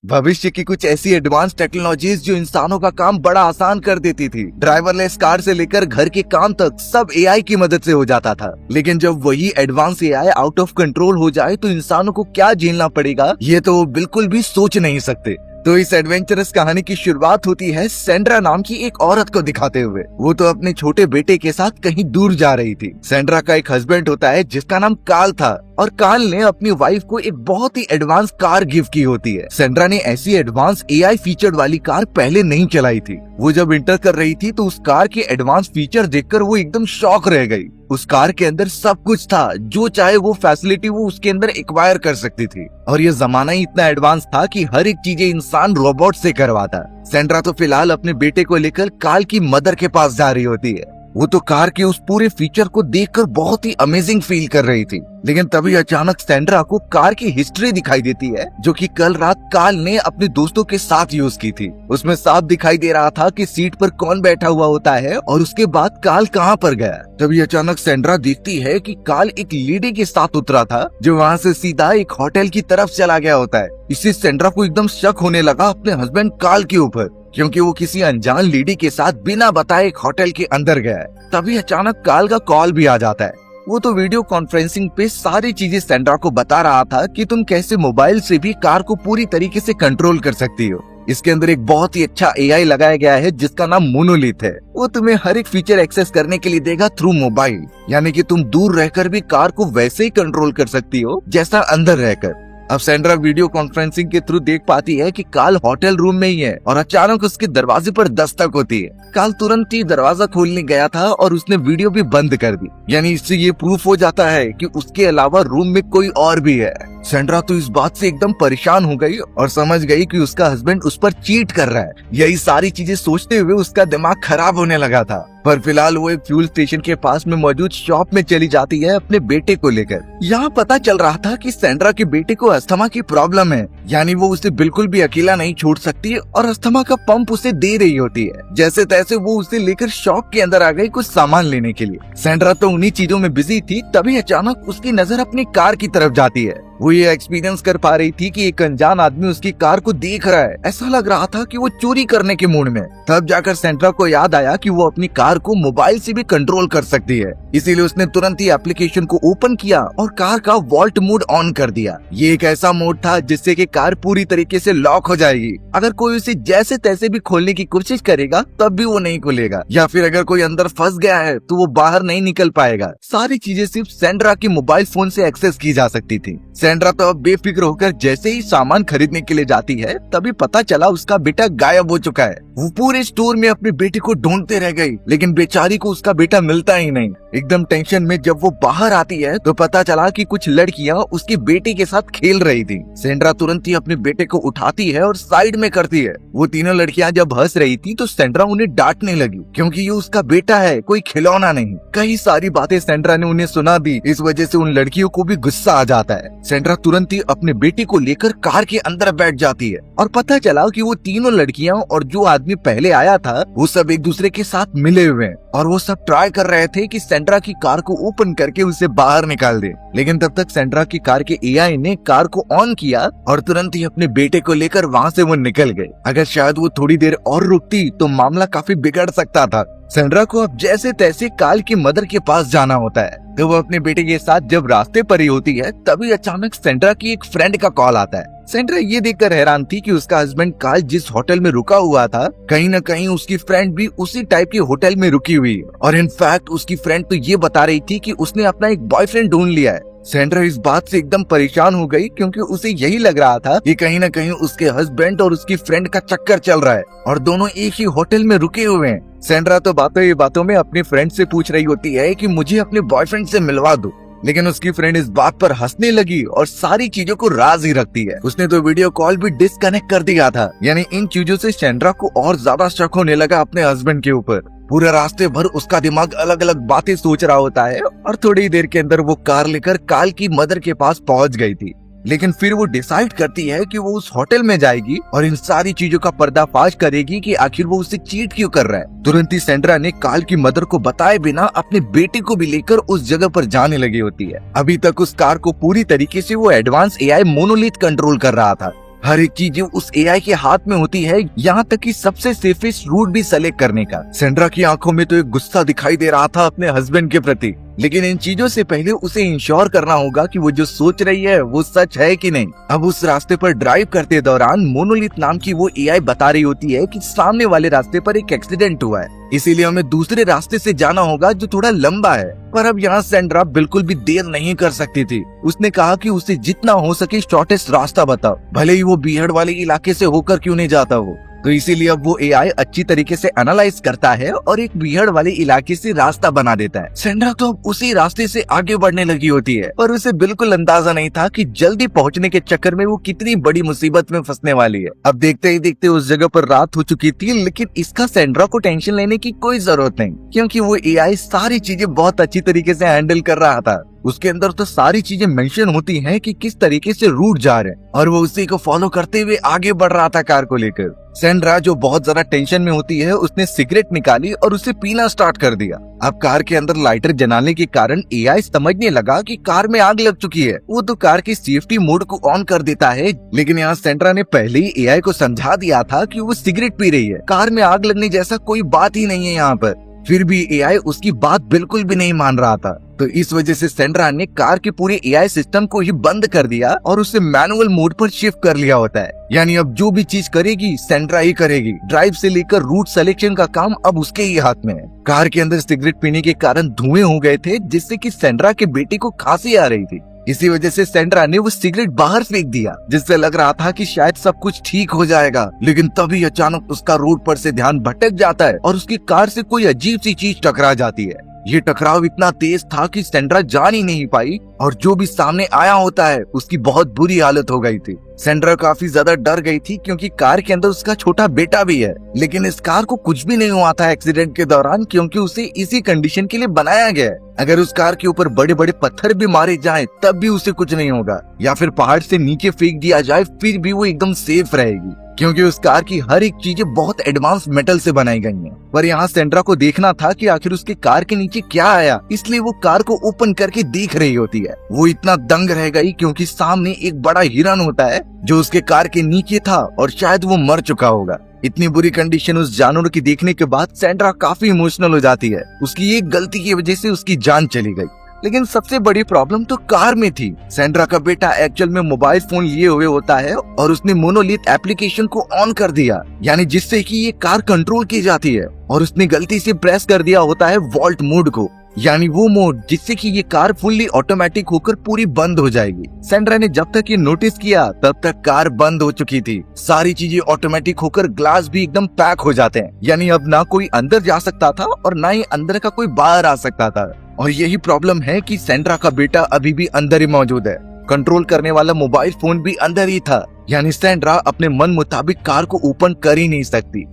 भविष्य की कुछ ऐसी एडवांस टेक्नोलॉजीज जो इंसानों का काम बड़ा आसान कर देती थी। ड्राइवरलेस कार से लेकर घर के काम तक सब एआई की मदद से हो जाता था। लेकिन जब वही advance AI out of control हो जाए तो इंसानों को क्या झेलना पड़ेगा, ये तो बिल्कुल भी सोच नहीं सकते। तो इस एडवेंचरस कहानी की शुरुआत होती है सैंड्रा नाम की एक औरत को दिखाते हुए। वो तो अपने छोटे बेटे के साथ कहीं दूर जा रही थी। सैंड्रा का एक हस्बैंड होता है जिसका नाम कार्ल था, और कार्ल ने अपनी वाइफ को एक बहुत ही एडवांस कार गिफ्ट की होती है। सैंड्रा ने ऐसी एडवांस एआई फीचर्ड वाली कार पहले नहीं चलाई थी। वो जब इंटर कर रही थी तो उस कार के एडवांस फीचर देखकर वो एकदम शॉक रह गई। उस कार के अंदर सब कुछ था, जो चाहे वो फैसिलिटी वो उसके अंदर एक्वायर कर सकती थी। और ये जमाना ही इतना एडवांस था कि हर एक चीजें इंसान रोबोट से करवाता। सैंड्रा तो फिलहाल अपने बेटे को लेकर कार्ल की मदर के पास जा रही होती है। वो तो कार के उस पूरे फीचर को देखकर बहुत ही अमेजिंग फील कर रही थी। लेकिन तभी अचानक सैंड्रा को कार की हिस्ट्री दिखाई देती है, जो कि कल रात कार्ल ने अपने दोस्तों के साथ यूज की थी। उसमें साफ दिखाई दे रहा था कि सीट पर कौन बैठा हुआ होता है और उसके बाद कार्ल कहाँ पर गया। तभी अचानक सैंड्रा देखती है कि कार्ल एक लेडी के साथ उतरा था, जो वहाँ से सीधा एक होटल की तरफ चला गया होता है। इससे सैंड्रा को एकदम शक होने लगा अपने हस्बैंड कार्ल के ऊपर, क्योंकि वो किसी अनजान लेडी के साथ बिना बताए एक होटल के अंदर गया है। तभी अचानक कार्ल का कॉल भी आ जाता है। वो तो वीडियो कॉन्फ्रेंसिंग पे सारी चीजें सैंड्रा को बता रहा था कि तुम कैसे मोबाइल से भी कार को पूरी तरीके से कंट्रोल कर सकती हो। इसके अंदर एक बहुत ही अच्छा एआई लगाया गया है जिसका नाम मोनोलिथ है। वो तुम्हें हर एक फीचर एक्सेस करने के लिए देगा थ्रू मोबाइल, यानी कि तुम दूर रहकर भी कार को वैसे ही कंट्रोल कर सकती हो जैसा अंदर रहकर। अब सैंड्रा वीडियो कॉन्फ्रेंसिंग के थ्रू देख पाती है कि कार्ल होटल रूम में ही है और अचानक उसके दरवाजे पर दस्तक होती है। कार्ल तुरंत ही दरवाजा खोलने गया था और उसने वीडियो भी बंद कर दी, यानी इससे ये प्रूफ हो जाता है कि उसके अलावा रूम में कोई और भी है। सैंड्रा तो इस बात से एकदम परेशान हो गई और समझ गई कि उसका हस्बैंड उस पर चीट कर रहा है। यही सारी चीजें सोचते हुए उसका दिमाग खराब होने लगा था। पर फिलहाल वो एक फ्यूल स्टेशन के पास में मौजूद शॉप में चली जाती है अपने बेटे को लेकर। यहाँ पता चल रहा था कि सैंड्रा के बेटे को अस्थमा की प्रॉब्लम है, यानी वो उसे बिल्कुल भी अकेला नहीं छोड़ सकती और अस्थमा का पंप उसे दे रही होती है। जैसे तैसे वो उसे लेकर शॉप के अंदर आ गई कुछ सामान लेने के लिए। सैंड्रा तो उन्हीं चीजों में बिजी थी, तभी अचानक उसकी नजर अपनी कार की तरफ जाती है। वो ये एक्सपीरियंस कर पा रही थी कि एक अनजान आदमी उसकी कार को देख रहा है। ऐसा लग रहा था कि वो चोरी करने के मूड में। तब जाकर सैंड्रा को याद आया कि वो अपनी कार को मोबाइल से भी कंट्रोल कर सकती है। इसीलिए उसने तुरंत ही एप्लीकेशन को ओपन किया और कार का वॉल्ट मोड ऑन कर दिया। ये एक ऐसा मोड था जिससे कि कार पूरी तरीके से लॉक हो जाएगी। अगर कोई उसे जैसे तैसे भी खोलने की कोशिश करेगा तब भी वो नहीं खुलेगा, या फिर अगर कोई अंदर फंस गया है तो वो बाहर नहीं निकल पाएगा। सारी चीजें सिर्फ सैंड्रा के मोबाइल फोन से एक्सेस की जा सकती थी। सैंड्रा तो अब बेफिक्र होकर जैसे ही सामान खरीदने के लिए जाती है तभी पता चला उसका बेटा गायब हो चुका है। वो पूरे स्टोर में अपने बेटे को ढूंढते रह गई, लेकिन बेचारी को उसका बेटा मिलता ही नहीं। एकदम टेंशन में जब वो बाहर आती है तो पता चला कि कुछ लड़कियां उसके बेटे के साथ खेल रही थी। सैंड्रा तुरंत ही अपने बेटे को उठाती है और साइड में करती है। वो तीनों लड़कियां जब हंस रही थी तो सैंड्रा उन्हें डांटने लगी, क्योंकि ये उसका बेटा है, कोई खिलौना नहीं। कई सारी बातें सैंड्रा ने उन्हें सुना दी। इस वजह से उन लड़कियों को भी गुस्सा आ जाता है। सैंड्रा तुरंत ही अपने बेटे को लेकर कार के अंदर बैठ जाती है और पता चला कि वो तीनों लड़कियां और जो आदमी पहले आया था वो सब एक दूसरे के साथ मिले हुए हैं और वो सब ट्राई कर रहे थे कि सैंड्रा की कार को ओपन करके उसे बाहर निकाल दे। लेकिन तब तक सैंड्रा की कार के एआई ने कार को ऑन किया और तुरंत ही अपने बेटे को लेकर वहाँ से वो निकल गए। अगर शायद वो थोड़ी देर और रुकती तो मामला काफी बिगड़ सकता था। सैंड्रा को अब जैसे तैसे कार्ल की मदर के पास जाना होता है। तो वो अपने बेटे के साथ जब रास्ते पर ही होती है तभी अचानक सैंड्रा की एक फ्रेंड का कॉल आता है। सैंड्रा ये देखकर हैरान थी कि उसका हस्बैंड कार्ल जिस होटल में रुका हुआ था, कहीं न कहीं उसकी फ्रेंड भी उसी टाइप के होटल में रुकी हुई है। और इनफैक्ट उसकी फ्रेंड तो ये बता रही थी कि उसने अपना एक बॉयफ्रेंड ढूंढ लिया है। सैंड्रा इस बात से एकदम परेशान हो गई, क्योंकि उसे यही लग रहा था कि कहीं न कहीं उसके हस्बैंड और उसकी फ्रेंड का चक्कर चल रहा है और दोनों एक ही होटल में रुके हुए हैं। सैंड्रा तो बातों में अपनी फ्रेंड से पूछ रही होती है कि मुझे अपने बॉयफ्रेंड से मिलवा दो, लेकिन उसकी फ्रेंड इस बात पर हंसने लगी और सारी चीजों को राज ही रखती है। उसने तो वीडियो कॉल भी डिस्कनेक्ट कर दिया था। यानी इन चीजों से सैंड्रा को और ज्यादा शक होने लगा अपने हस्बैंड के ऊपर। पूरे रास्ते भर उसका दिमाग अलग अलग बातें सोच रहा होता है और थोड़ी देर के अंदर वो कार लेकर कार्ल की मदर के पास पहुंच गई थी। लेकिन फिर वो डिसाइड करती है कि वो उस होटल में जाएगी और इन सारी चीजों का पर्दाफाश करेगी कि आखिर वो उससे चीट क्यों कर रहा है। तुरंत ही सैंड्रा ने कार्ल की मदर को बताए बिना अपने बेटे को भी लेकर उस जगह पर जाने लगी होती है। अभी तक उस कार को पूरी तरीके से वो एडवांस एआई मोनोलिथ कंट्रोल कर रहा था। हर एक चीज उस एआई के हाथ में होती है, यहाँ तक कि सबसे सेफेस्ट रूट भी सेलेक्ट करने का। सेंड्रा की आंखों में तो एक गुस्सा दिखाई दे रहा था अपने हस्बैंड के प्रति, लेकिन इन चीजों से पहले उसे इंश्योर करना होगा कि वो जो सोच रही है वो सच है कि नहीं। अब उस रास्ते पर ड्राइव करते दौरान मोनोलिथ नाम की वो एआई बता रही होती है कि सामने वाले रास्ते पर एक एक्सीडेंट हुआ है, इसीलिए हमें दूसरे रास्ते से जाना होगा जो थोड़ा लंबा है। पर अब यहाँ सेंड्रा बिल्कुल भी देर नहीं कर सकती थी। उसने कहा कि उसे जितना हो सके शॉर्टेस्ट रास्ता बताओ, भले ही वो बीहड़ वाले इलाके से होकर क्यों नहीं जाता हो। तो इसीलिए अब वो एआई अच्छी तरीके से एनालाइज करता है और एक बीहड़ वाले इलाके से रास्ता बना देता है। सेंड्रा तो अब उसी रास्ते से आगे बढ़ने लगी होती है, पर उसे बिल्कुल अंदाजा नहीं था कि जल्दी पहुंचने के चक्कर में वो कितनी बड़ी मुसीबत में फंसने वाली है। अब देखते ही देखते उस जगह पर रात हो चुकी थी, लेकिन इसका सेंड्रा को टेंशन लेने की कोई जरूरत नहीं, क्योंकि वो एआई सारी चीजें बहुत अच्छी तरीके से हैंडल कर रहा था। उसके अंदर तो सारी चीजें मेंशन होती हैं कि किस तरीके से रूट जा रहे हैं, और वो उसी को फॉलो करते हुए आगे बढ़ रहा था कार को लेकर। सेंड्रा जो बहुत ज्यादा टेंशन में होती है, उसने सिगरेट निकाली और उसे पीना स्टार्ट कर दिया। अब कार के अंदर लाइटर जलाने के कारण एआई समझने लगा कि कार में आग लग चुकी है। वो तो कार की सेफ्टी मोड को ऑन कर देता है, लेकिन यहाँ सेंड्रा ने पहले ही एआई को समझा दिया था कि वो सिगरेट पी रही है, कार में आग लगने जैसा कोई बात ही नहीं है यहाँ पर। फिर भी एआई उसकी बात बिल्कुल भी नहीं मान रहा था, तो इस वजह से सेंड्रा ने कार के पूरे एआई सिस्टम को ही बंद कर दिया और उसे मैनुअल मोड पर शिफ्ट कर लिया होता है। यानी अब जो भी चीज करेगी सेंड्रा ही करेगी। ड्राइव से लेकर रूट सिलेक्शन का काम अब उसके ही हाथ में है। कार के अंदर सिगरेट पीने के कारण धुएं हो गए थे, जिससे कि सेंड्रा के बेटे को खांसी आ रही थी। इसी वजह से सेंड्रा ने वो सिगरेट बाहर फेंक दिया, जिससे लग रहा था कि शायद सब कुछ ठीक हो जाएगा। लेकिन तभी अचानक उसका रोड पर से ध्यान भटक जाता है और उसकी कार से कोई अजीब सी चीज टकरा जाती है। ये टकराव इतना तेज था कि सेंड्रा जान ही नहीं पाई, और जो भी सामने आया होता है उसकी बहुत बुरी हालत हो गई थी। सेंड्रा काफी ज्यादा डर गई थी, क्योंकि कार के अंदर उसका छोटा बेटा भी है। लेकिन इस कार को कुछ भी नहीं हुआ था एक्सीडेंट के दौरान, क्योंकि उसे इसी कंडीशन के लिए बनाया गया है। अगर उस कार के ऊपर बड़े बड़े पत्थर भी मारे जाएं, तब भी उसे कुछ नहीं होगा, या फिर पहाड़ से नीचे फेंक दिया जाए, फिर भी वो एकदम सेफ रहेगी, क्योंकि उस कार की हर एक चीजें बहुत एडवांस मेटल से बनाई गई हैं। पर यहाँ सेंड्रा को देखना था कि आखिर उसके कार के नीचे क्या आया, इसलिए वो कार को ओपन करके देख रही होती है। वो इतना दंग रह गई, क्योंकि सामने एक बड़ा हिरन होता है जो उसके कार के नीचे था, और शायद वो मर चुका होगा। इतनी बुरी कंडीशन उस जानवर की देखने के बाद सेंड्रा काफी इमोशनल हो जाती है। उसकी एक गलती की वजह से उसकी जान चली गई। लेकिन सबसे बड़ी प्रॉब्लम तो कार में थी। सेंड्रा का बेटा एक्चुअल में मोबाइल फोन लिए हुए होता है, और उसने मोनोलिथ एप्लीकेशन को ऑन कर दिया, यानी जिससे कि ये कार कंट्रोल की जाती है, और उसने गलती से प्रेस कर दिया होता है वॉल्ट मोड को, यानी वो मोड जिससे कि ये कार फुल्ली ऑटोमेटिक होकर पूरी बंद हो जाएगी। सेंड्रा ने जब तक ये नोटिस किया तब तक कार बंद हो चुकी थी। सारी चीजें ऑटोमेटिक होकर ग्लास भी एकदम पैक हो जाते हैं, यानी अब ना कोई अंदर जा सकता था और ना ही अंदर का कोई बाहर आ सकता था। और यही प्रॉब्लम है कि सेंड्रा का बेटा अभी भी अंदर ही मौजूद है। कंट्रोल करने वाला मोबाइल फोन भी अंदर ही था, यानी सेंड्रा अपने मन मुताबिक कार को ओपन कर ही नहीं सकती।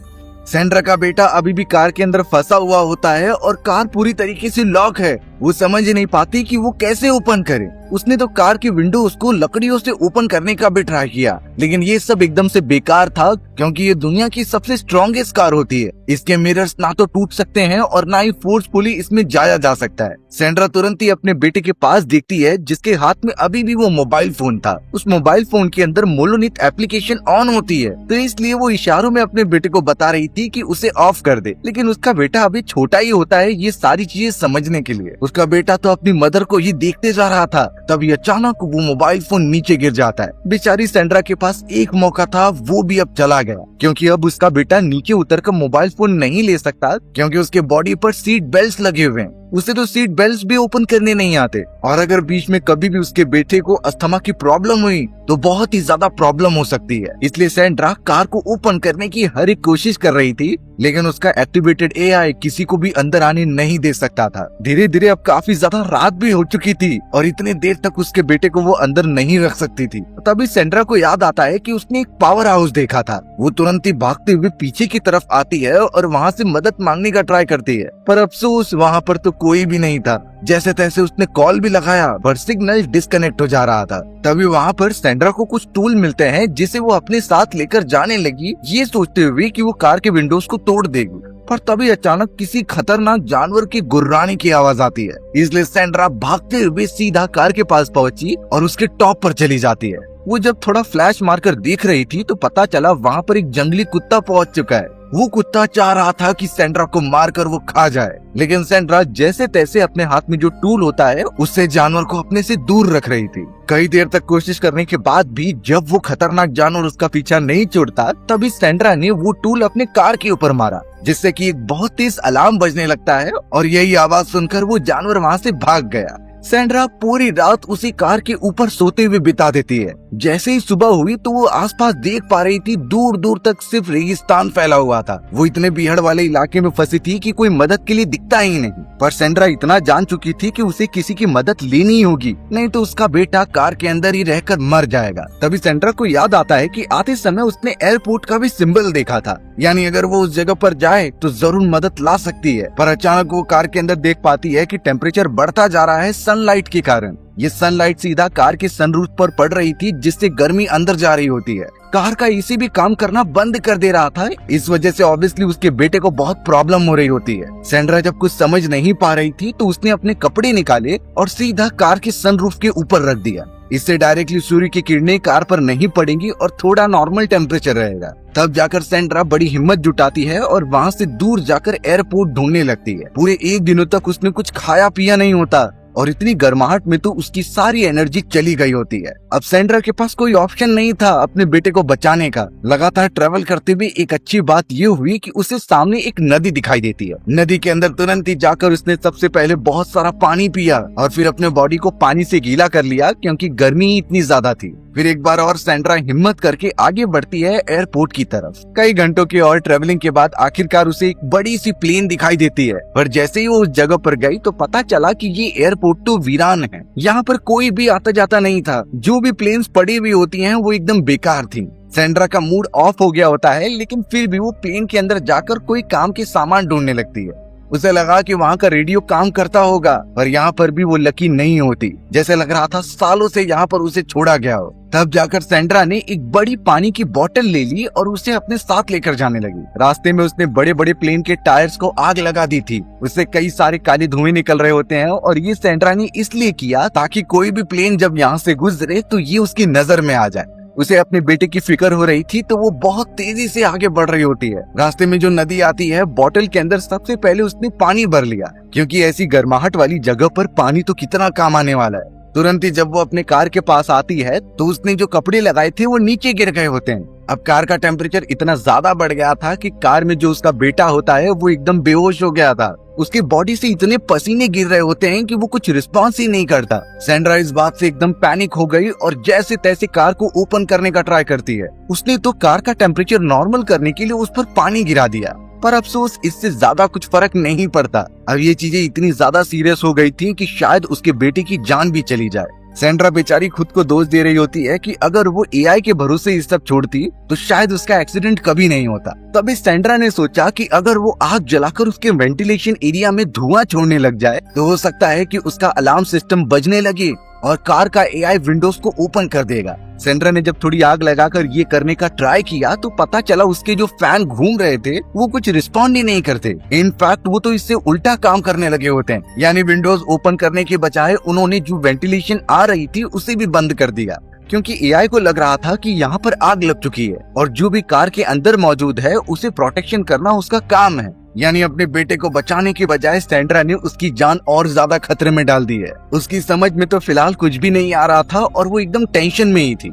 सेंड्रा का बेटा अभी भी कार के अंदर फंसा हुआ होता है, और कार पूरी तरीके से लॉक है। वो समझ नहीं पाती कि वो कैसे ओपन करे। उसने तो कार की विंडो उसको लकड़ियों से ओपन करने का भी ट्राई किया, लेकिन ये सब एकदम से बेकार था, क्योंकि ये दुनिया की सबसे स्ट्रॉन्गेस्ट कार होती है। इसके मिरर्स ना तो टूट सकते हैं और ना ही फोर्सफुली इसमें जाया जा सकता है। सेंड्रा तुरंत ही अपने बेटे के पास देखती है, जिसके हाथ में अभी भी वो मोबाइल फोन था। उस मोबाइल फोन के अंदर मोनोलिथ एप्लीकेशन ऑन होती है, तो इसलिए वो इशारों में अपने बेटे को बता रही थी कि उसे ऑफ कर दे। लेकिन उसका बेटा अभी छोटा ही होता है ये सारी चीजें समझने के लिए। उसका बेटा तो अपनी मदर को ही देखते जा रहा था, तभी अचानक वो मोबाइल फोन नीचे गिर जाता है। बेचारी सेंड्रा के पास एक मौका था, वो भी अब चला गया, क्योंकि अब उसका बेटा नीचे उतरकर मोबाइल फोन नहीं ले सकता, क्योंकि उसके बॉडी पर सीट बेल्ट लगे हुए हैं। उसे तो सीट बेल्ट भी ओपन करने नहीं आते, और अगर बीच में कभी भी उसके बेटे को अस्थमा की प्रॉब्लम हुई तो बहुत ही ज्यादा प्रॉब्लम हो सकती है। इसलिए सेंड्रा कार को ओपन करने की हर एक कोशिश कर रही थी, लेकिन उसका एक्टिवेटेड एआई किसी को भी अंदर आने नहीं दे सकता था। धीरे धीरे अब काफी ज्यादा रात भी हो चुकी थी, और इतने देर तक उसके बेटे को वो अंदर नहीं रख सकती थी। तभी सेंड्रा को याद आता है कि उसने एक पावर हाउस देखा था। वो तुरंत ही भागते हुए पीछे की तरफ आती है और वहाँ से मदद मांगने का ट्राई करती है, पर अफसोस वहाँ पर तो कोई भी नहीं था। जैसे तैसे उसने कॉल भी लगाया, पर सिग्नल डिस्कनेक्ट हो जा रहा था। तभी वहाँ पर सेंड्रा को कुछ टूल मिलते हैं, जिसे वो अपने साथ लेकर जाने लगी, ये सोचते हुए कि वो कार के विंडोज को तोड़ देगी। पर तभी अचानक किसी खतरनाक जानवर की गुर्राने की आवाज आती है, इसलिए सेंड्रा भागते हुए सीधा कार के पास पहुंची और उसके टॉप पर चली जाती है। वो जब थोड़ा फ्लैश मारकर देख रही थी तो पता चला वहाँ पर एक जंगली कुत्ता पहुँच चुका है। वो कुत्ता चाह रहा था कि सैंड्रा को मारकर वो खा जाए, लेकिन सैंड्रा जैसे तैसे अपने हाथ में जो टूल होता है उससे जानवर को अपने से दूर रख रही थी। कई देर तक कोशिश करने के बाद भी जब वो खतरनाक जानवर उसका पीछा नहीं छोड़ता, तभी सैंड्रा ने वो टूल अपने कार के ऊपर मारा, जिससे कि एक बहुत तेज अलार्म बजने लगता है और यही आवाज सुनकर वो जानवर वहाँ से भाग गया। सैंड्रा पूरी रात उसी कार के ऊपर सोते हुए बिता देती है। जैसे ही सुबह हुई तो वो आसपास देख पा रही थी, दूर दूर तक सिर्फ रेगिस्तान फैला हुआ था। वो इतने बीहड़ वाले इलाके में फंसी थी कि कोई मदद के लिए दिखता ही नहीं। पर सैंड्रा इतना जान चुकी थी कि उसे किसी की मदद लेनी ही होगी, नहीं तो उसका बेटा कार के अंदर ही रहकर मर जाएगा। तभी सैंड्रा को याद आता है कि आते समय उसने एयरपोर्ट का भी सिंबल देखा था, यानी अगर वो उस जगह पर जाए तो जरूर मदद ला सकती है। पर अचानक वो कार के अंदर देख पाती है कि टेम्परेचर बढ़ता जा रहा है सनलाइट के कारण। ये सनलाइट सीधा कार के सनरूफ पर पड़ रही थी, जिससे गर्मी अंदर जा रही होती है। कार का एसी भी काम करना बंद कर दे रहा था। इस वजह से ऑब्वियसली उसके बेटे को बहुत प्रॉब्लम हो रही होती है। सैंड्रा जब कुछ समझ नहीं पा रही थी तो उसने अपने कपड़े निकाले और सीधा कार के सनरूफ के ऊपर रख दिया। इससे डायरेक्टली सूर्य की किरणें कार पर नहीं पड़ेंगी और थोड़ा नॉर्मल टेम्परेचर रहेगा। तब जाकर सैंड्रा बड़ी हिम्मत जुटाती है और वहाँ से दूर जाकर एयरपोर्ट ढूंढने लगती है। पूरे 1 दिनों तक उसने कुछ खाया पिया नहीं होता और इतनी गर्माहट में तो उसकी सारी एनर्जी चली गई होती है। अब सैंड्रा के पास कोई ऑप्शन नहीं था अपने बेटे को बचाने का। लगातार ट्रेवल करते हुए एक अच्छी बात ये हुई कि उसे सामने एक नदी दिखाई देती है। नदी के अंदर तुरंत ही जाकर उसने सबसे पहले बहुत सारा पानी पिया और फिर अपने बॉडी को पानी से गीला कर लिया, क्योंकि गर्मी इतनी ज्यादा थी। फिर एक बार और सैंड्रा हिम्मत करके आगे बढ़ती है एयरपोर्ट की तरफ। कई घंटों की और ट्रेवलिंग के बाद आखिरकार उसे एक बड़ी सी प्लेन दिखाई देती है। पर जैसे ही वो उस जगह पर गई तो पता चला कि ये एयरपोर्ट तो वीरान है। यहाँ पर कोई भी आता जाता नहीं था। जो भी प्लेन्स पड़ी हुई होती हैं वो एकदम बेकार थी। सैंड्रा का मूड ऑफ हो गया होता है, लेकिन फिर भी वो प्लेन के अंदर जाकर कोई काम के सामान ढूंढने लगती है। उसे लगा कि वहाँ का रेडियो काम करता होगा, पर यहाँ पर भी वो लकी नहीं होती। जैसे लग रहा था सालों से यहाँ पर उसे छोड़ा गया हो। तब जाकर सैंड्रा ने एक बड़ी पानी की बोतल ले ली और उसे अपने साथ लेकर जाने लगी। रास्ते में उसने बड़े बड़े प्लेन के टायर्स को आग लगा दी थी। उससे कई सारे काले धुएं निकल रहे होते हैं और ये सैंड्रा ने इसलिए किया ताकि कोई भी प्लेन जब यहाँ से गुजरे तो ये उसकी नजर में आ जाए। उसे अपने बेटे की फिक्र हो रही थी तो वो बहुत तेजी से आगे बढ़ रही होती है। रास्ते में जो नदी आती है, बोतल के अंदर सबसे पहले उसने पानी भर लिया, क्योंकि ऐसी गर्माहट वाली जगह पर पानी तो कितना काम आने वाला है। तुरंत ही जब वो अपने कार के पास आती है तो उसने जो कपड़े लगाए थे वो नीचे गिर गए होते हैं। अब कार का टेम्परेचर इतना ज्यादा बढ़ गया था कि कार में जो उसका बेटा होता है वो एकदम बेहोश हो गया था। उसकी बॉडी से इतने पसीने गिर रहे होते हैं कि वो कुछ रिस्पॉन्स ही नहीं करता। सैंड्रा इस बात से एकदम पैनिक हो गई और जैसे तैसे कार को ओपन करने का ट्राई करती है। उसने तो कार का टेम्परेचर नॉर्मल करने के लिए उस पर पानी गिरा दिया, पर अफसोस इससे ज्यादा कुछ फर्क नहीं पड़ता। अब ये चीजें इतनी ज्यादा सीरियस हो गई थी कि शायद उसके बेटे की जान भी चली जाए। सैंड्रा बेचारी खुद को दोष दे रही होती है कि अगर वो एआई के भरोसे ये सब छोड़ती तो शायद उसका एक्सीडेंट कभी नहीं होता। तभी सैंड्रा ने सोचा कि अगर वो आग जलाकर उसके वेंटिलेशन एरिया में धुआं छोड़ने लग जाए तो हो सकता है कि उसका अलार्म सिस्टम बजने लगे और कार का एआई विंडोज को ओपन कर देगा। सैंड्रा ने जब थोड़ी आग लगाकर ये करने का ट्राई किया तो पता चला उसके जो फैन घूम रहे थे वो कुछ रिस्पॉन्ड ही नहीं करते। इनफैक्ट वो तो इससे उल्टा काम करने लगे होते हैं, यानी विंडोज ओपन करने के बजाय उन्होंने जो वेंटिलेशन आ रही थी उसे भी बंद कर दिया, क्योंकि एआई को लग रहा था कि यहाँ पर आग लग चुकी है और जो भी कार के अंदर मौजूद है उसे प्रोटेक्शन करना उसका काम है। यानी अपने बेटे को बचाने के बजाय सैंड्रा ने उसकी जान और ज्यादा खतरे में डाल दी है। उसकी समझ में तो फिलहाल कुछ भी नहीं आ रहा था और वो एकदम टेंशन में ही थी।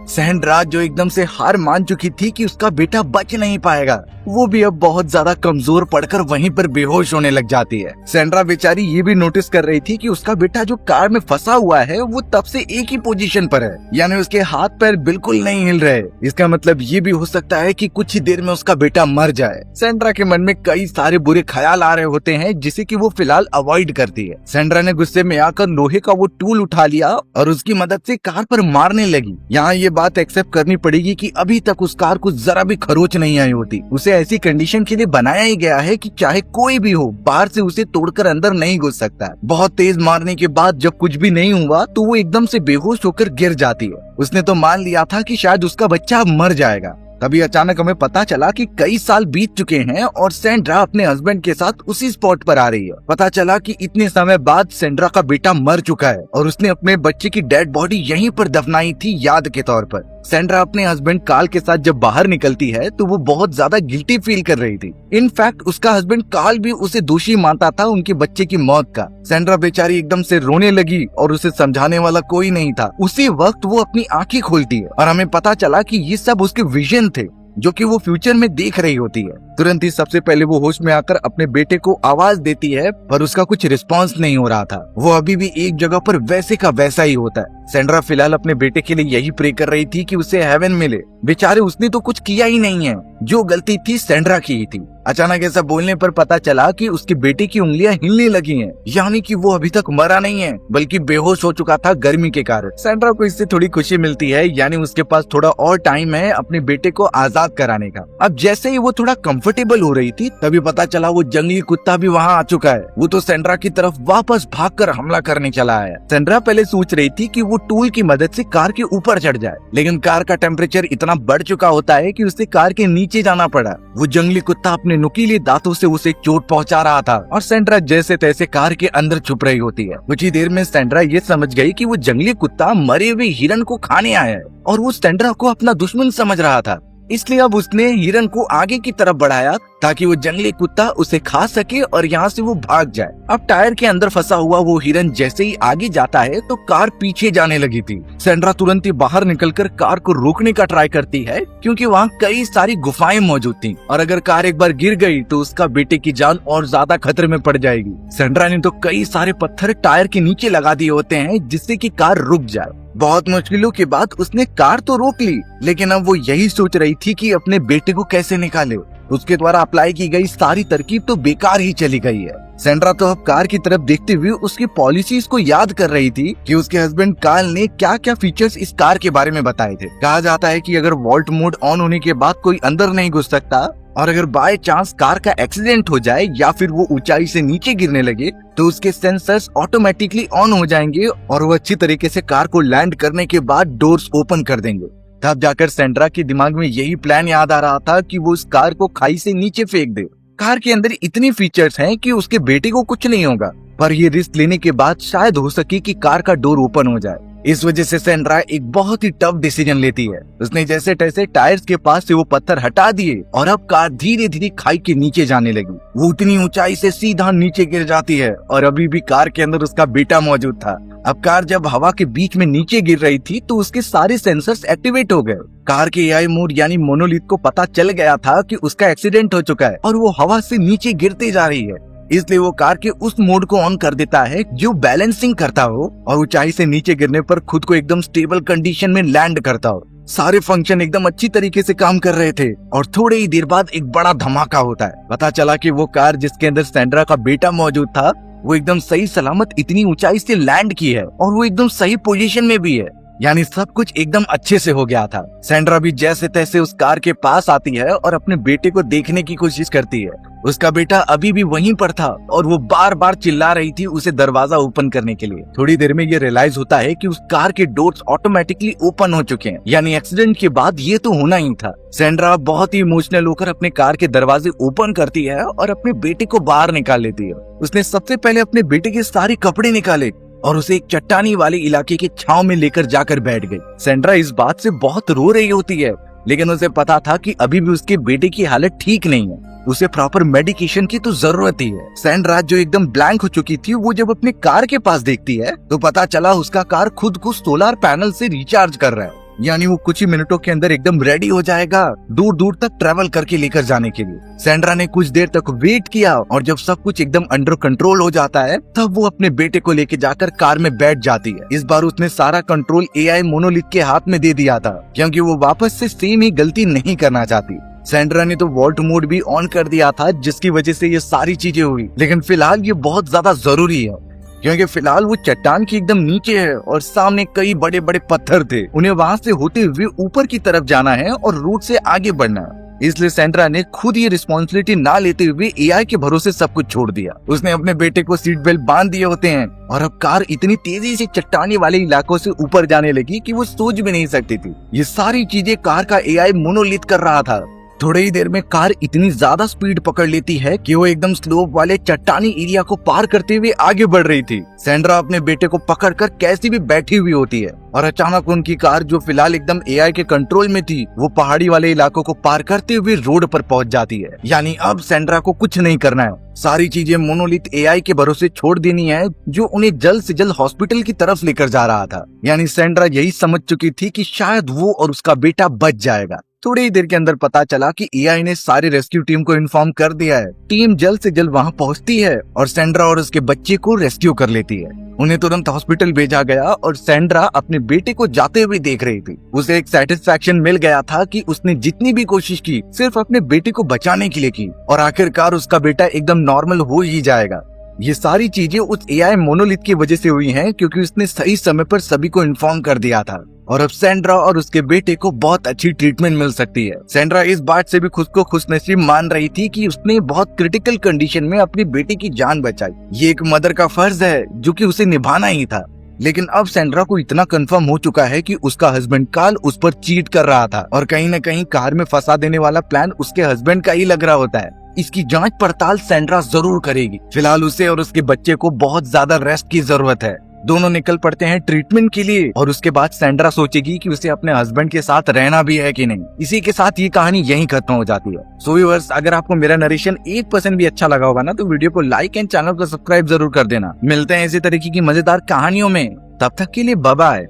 सैंड्रा जो एकदम से हार मान चुकी थी कि उसका बेटा बच नहीं पाएगा, वो भी अब बहुत ज्यादा कमजोर पड़कर वहीं पर बेहोश होने लग जाती है। सैंड्रा बेचारी ये भी नोटिस कर रही थी कि उसका बेटा जो कार में फंसा हुआ है वो तब से एक ही पोजीशन पर है, यानी उसके हाथ पैर बिल्कुल नहीं हिल रहे। इसका मतलब ये भी हो सकता है कि कुछ ही देर में उसका बेटा मर जाए। सैंड्रा के मन में कई सारे बुरे ख्याल आ रहे होते हैं जिसे कि वो फिलहाल अवॉइड करती है। सैंड्रा ने गुस्से में आकर लोहे का वो टूल उठा लिया और उसकी मदद से कार पर मारने लगी। यहाँ ये बात एक्सेप्ट करनी पड़ेगी कि अभी तक उस कार को जरा भी खरोच नहीं आई होती। उसे ऐसी कंडीशन के लिए बनाया ही गया है कि चाहे कोई भी हो बाहर से उसे तोड़कर अंदर नहीं घुस सकता। बहुत तेज मारने के बाद जब कुछ भी नहीं हुआ तो वो एकदम से बेहोश होकर गिर जाती है। उसने तो मान लिया था कि शायद उसका बच्चा अब मर जाएगा। तभी अचानक हमें पता चला कि कई साल बीत चुके हैं और सेंड्रा अपने हस्बैंड के साथ उसी स्पॉट पर आ रही है। पता चला कि इतने समय बाद सेंड्रा का बेटा मर चुका है और उसने अपने बच्चे की डेड बॉडी यहीं पर दफनाई थी याद के तौर पर। सेंड्रा अपने हस्बैंड कार्ल के साथ जब बाहर निकलती है तो वो बहुत ज्यादा गिल्टी फील कर रही थी। इनफैक्ट उसका हस्बैंड कार्ल भी उसे दोषी मानता था उनके बच्चे की मौत का। सेंड्रा बेचारी एकदम से रोने लगी और उसे समझाने वाला कोई नहीं था। उसी वक्त वो अपनी आंखें खोलती है और हमें पता चला कि ये सब उसके विजन थे जो कि वो फ्यूचर में देख रही होती है। तुरंत ही सबसे पहले वो होश में आकर अपने बेटे को आवाज देती है, पर उसका कुछ रिस्पांस नहीं हो रहा था। वो अभी भी एक जगह पर वैसे का वैसा ही होता है। सेंड्रा फिलहाल अपने बेटे के लिए यही प्रे कर रही थी कि उसे हेवन मिले। बेचारे उसने तो कुछ किया ही नहीं है, जो गलती थी सेंड्रा की ही थी। अचानक ऐसा बोलने पर पता चला कि उसके बेटे की उंगलियां हिलने लगी हैं, यानी कि वो अभी तक मरा नहीं है बल्कि बेहोश हो चुका था गर्मी के कारण। सेंड्रा को इससे थोड़ी खुशी मिलती है, यानी उसके पास थोड़ा और टाइम है अपने बेटे को आजाद कराने का। अब जैसे ही वो थोड़ा कंफर्टेबल हो रही थी तभी पता चला वो जंगली कुत्ता भी वहाँ आ चुका है। वो तो सेंड्रा की तरफ वापस भागकर हमला करने चला आया। सेंड्रा पहले सोच रही थी कि वो टूल की मदद से कार के ऊपर चढ़ जाए, लेकिन कार का टेम्परेचर इतना बढ़ चुका होता है कि उसे कार के नीचे जाना पड़ा। वो जंगली कुत्ता अपने नुकीले दांतों से उसे चोट पहुंचा रहा था और सेंड्रा जैसे तैसे कार के अंदर छुप रही होती है। कुछ ही देर में सेंड्रा ये समझ गई कि वो जंगली कुत्ता मरे हुए हिरन को खाने आया है और वो सेंड्रा को अपना दुश्मन समझ रहा था। इसलिए अब उसने हिरन को आगे की तरफ बढ़ाया ताकि वो जंगली कुत्ता उसे खा सके और यहाँ से वो भाग जाए। अब टायर के अंदर फंसा हुआ वो हिरन जैसे ही आगे जाता है तो कार पीछे जाने लगी थी। सेंड्रा तुरंत ही बाहर निकलकर कार को रोकने का ट्राई करती है, क्योंकि वहाँ कई सारी गुफाएं मौजूद थी और अगर कार एक बार गिर गई तो उसका बेटे की जान और ज्यादा खतरे में पड़ जाएगी। सेंड्रा ने तो कई सारे पत्थर टायर के नीचे लगा दिए होते हैं जिससे कि कार रुक जाए। बहुत मुश्किलों के बाद उसने कार तो रोक ली, लेकिन अब वो यही सोच रही थी कि अपने बेटे को कैसे निकाले। उसके द्वारा अप्लाई की गई सारी तरकीब तो बेकार ही चली गई है। सेंड्रा तो अब कार की तरफ देखते हुए उसकी पॉलिसीज को याद कर रही थी कि उसके हस्बैंड कार्ल ने क्या क्या फीचर्स इस कार के बारे में बताए थे। कहा जाता है कि अगर वॉल्ट मोड ऑन होने के बाद कोई अंदर नहीं घुस सकता और अगर बाय चांस कार का एक्सीडेंट हो जाए या फिर वो ऊंचाई से नीचे गिरने लगे तो उसके सेंसर्स ऑटोमेटिकली ऑन हो जाएंगे और वो अच्छी तरीके से कार को लैंड करने के बाद डोर्स ओपन कर देंगे। तब जाकर सेंड्रा के दिमाग में यही प्लान याद आ रहा था कि वो उस कार को खाई से नीचे फेंक दे। कार के अंदर इतनी फीचर्स हैं कि उसके बेटे को कुछ नहीं होगा, पर ये रिस्क लेने के बाद शायद हो सके कि कार का डोर ओपन हो जाए। इस वजह से सेंड्रा एक बहुत ही टफ डिसीजन लेती है। उसने जैसे तैसे टायर्स के पास से वो पत्थर हटा दिए और अब कार धीरे धीरे खाई के नीचे जाने लगी। वो उतनी ऊंचाई से सीधा नीचे गिर जाती है और अभी भी कार के अंदर उसका बेटा मौजूद था। अब कार जब हवा के बीच में नीचे गिर रही थी तो उसके सारे सेंसर्स एक्टिवेट हो गए। कार के एआई मोड यानी मोनोलिथ को पता चल गया था कि उसका एक्सीडेंट हो चुका है और वो हवा से नीचे गिरते जा रही है, इसलिए वो कार के उस मोड को ऑन कर देता है जो बैलेंसिंग करता हो और ऊंचाई से नीचे गिरने पर खुद को एकदम स्टेबल कंडीशन में लैंड करता हो। सारे फंक्शन एकदम अच्छी तरीके से काम कर रहे थे और थोड़े ही देर बाद एक बड़ा धमाका होता है। पता चला कि वो कार जिसके अंदर सेंड्रा का बेटा मौजूद था वो एकदम सही सलामत इतनी ऊंचाई से लैंड की है और वो एकदम सही पोजीशन में भी है, यानी सब कुछ एकदम अच्छे से हो गया था। सेंड्रा भी जैसे तैसे उस कार के पास आती है और अपने बेटे को देखने की कोशिश करती है। उसका बेटा अभी भी वहीं पर था और वो बार बार चिल्ला रही थी उसे दरवाजा ओपन करने के लिए। थोड़ी देर में ये रियलाइज होता है कि उस कार के डोर्स ऑटोमेटिकली ओपन हो चुके हैं, यानी एक्सीडेंट के बाद ये तो होना ही था। सेंड्रा बहुत ही इमोशनल होकर अपने कार के दरवाजे ओपन करती है और अपने बेटे को बाहर निकाल लेती है। उसने सबसे पहले अपने बेटे के सारे कपड़े निकाले और उसे एक चट्टानी वाले इलाके के छांव में लेकर जाकर बैठ गई। सेंड्रा इस बात से बहुत रो रही होती है, लेकिन उसे पता था कि अभी भी उसके बेटे की हालत ठीक नहीं है, उसे प्रॉपर मेडिकेशन की तो जरूरत ही है। सेंड्रा जो एकदम ब्लैंक हो चुकी थी, वो जब अपने कार के पास देखती है तो पता चला उसका कार खुद को सोलर पैनल से रिचार्ज कर रहा है, यानी वो कुछ ही मिनटों के अंदर एकदम रेडी हो जाएगा दूर दूर तक ट्रेवल करके लेकर जाने के लिए। सेंड्रा ने कुछ देर तक वेट किया और जब सब कुछ एकदम अंडर कंट्रोल हो जाता है तब वो अपने बेटे को लेके जाकर कार में बैठ जाती है। इस बार उसने सारा कंट्रोल एआई मोनोलिथ के हाथ में दे दिया था, क्योंकि वो वापस से सेम ही गलती नहीं करना चाहती। सेंड्रा ने तो वॉल्ट मोड भी ऑन कर दिया था, जिसकी वजह से ये सारी चीजें हुई, लेकिन फिलहाल ये बहुत ज्यादा जरूरी है क्योंकि फिलहाल वो चट्टान के एकदम नीचे है और सामने कई बड़े बड़े पत्थर थे। उन्हें वहाँ से होते हुए ऊपर की तरफ जाना है और रूट से आगे बढ़ना है। इसलिए सैंड्रा ने खुद ये रिस्पॉन्सिबिलिटी ना लेते हुए एआई के भरोसे सब कुछ छोड़ दिया। उसने अपने बेटे को सीट बेल्ट बांध दिए होते हैं और अब कार इतनी तेजी से चट्टानी वाले इलाकों से ऊपर जाने लगी कि वो सोच भी नहीं सकती थी। ये सारी चीजें कार का एआई मोनोलिथ कर रहा था। थोड़ी ही देर में कार इतनी ज्यादा स्पीड पकड़ लेती है कि वो एकदम स्लोप वाले चट्टानी एरिया को पार करते हुए आगे बढ़ रही थी। सैंड्रा अपने बेटे को पकड़कर कैसी भी बैठी हुई होती है और अचानक उनकी कार, जो फिलहाल एकदम एआई के कंट्रोल में थी, वो पहाड़ी वाले इलाकों को पार करते हुए रोड पर पहुंच जाती है। यानी अब सैंड्रा को कुछ नहीं करना है, सारी चीजें मोनोलिथ एआई के भरोसे छोड़ देनी है, जो उन्हें जल्द से जल्द हॉस्पिटल की तरफ लेकर जा रहा था। यानी सैंड्रा यही समझ चुकी थी कि शायद वो और उसका बेटा बच जाएगा। थोड़ी ही देर के अंदर पता चला कि एआई ने सारी रेस्क्यू टीम को इन्फॉर्म कर दिया है। टीम जल्द से जल्द वहां पहुंचती है और सैंड्रा और उसके बच्चे को रेस्क्यू कर लेती है। उन्हें तुरंत हॉस्पिटल भेजा गया और सैंड्रा अपने बेटे को जाते हुए देख रही थी। उसे एक सेटिस्फैक्शन मिल गया था कि उसने जितनी भी कोशिश की सिर्फ अपने बेटे को बचाने के लिए की और आखिरकार उसका बेटा एकदम नॉर्मल हो ही जाएगा। ये सारी चीजें उस एआई मोनोलिथ की वजह से हुई हैं, क्योंकि उसने सही समय पर सभी को इन्फॉर्म कर दिया था और अब सैंड्रा और उसके बेटे को बहुत अच्छी ट्रीटमेंट मिल सकती है। सैंड्रा इस बात से भी खुद को खुशनसीब मान रही थी कि उसने बहुत क्रिटिकल कंडीशन में अपनी बेटी की जान बचाई। ये एक मदर का फर्ज है जो कि उसे निभाना ही था। लेकिन अब सैंड्रा को इतना कंफर्म हो चुका है कि उसका हस्बैंड कार्ल उस पर चीट कर रहा था और कहीं न कहीं कार में फंसा देने वाला प्लान उसके हस्बैंड का ही लग रहा होता है। इसकी जांच पड़ताल सैंड्रा जरूर करेगी। फिलहाल उसे और उसके बच्चे को बहुत ज्यादा रेस्ट की जरूरत है। दोनों निकल पड़ते हैं ट्रीटमेंट के लिए और उसके बाद सैंड्रा सोचेगी कि उसे अपने हस्बैंड के साथ रहना भी है कि नहीं। इसी के साथ ये कहानी यहीं खत्म हो जाती है। सो व्यूअर्स, अगर आपको मेरा नरेशन 1% भी अच्छा लगा होगा ना, तो वीडियो को लाइक एंड चैनल को सब्सक्राइब जरूर कर देना। मिलते हैं इसी तरीके की मजेदार कहानियों में, तब तक के लिए बाय बाय।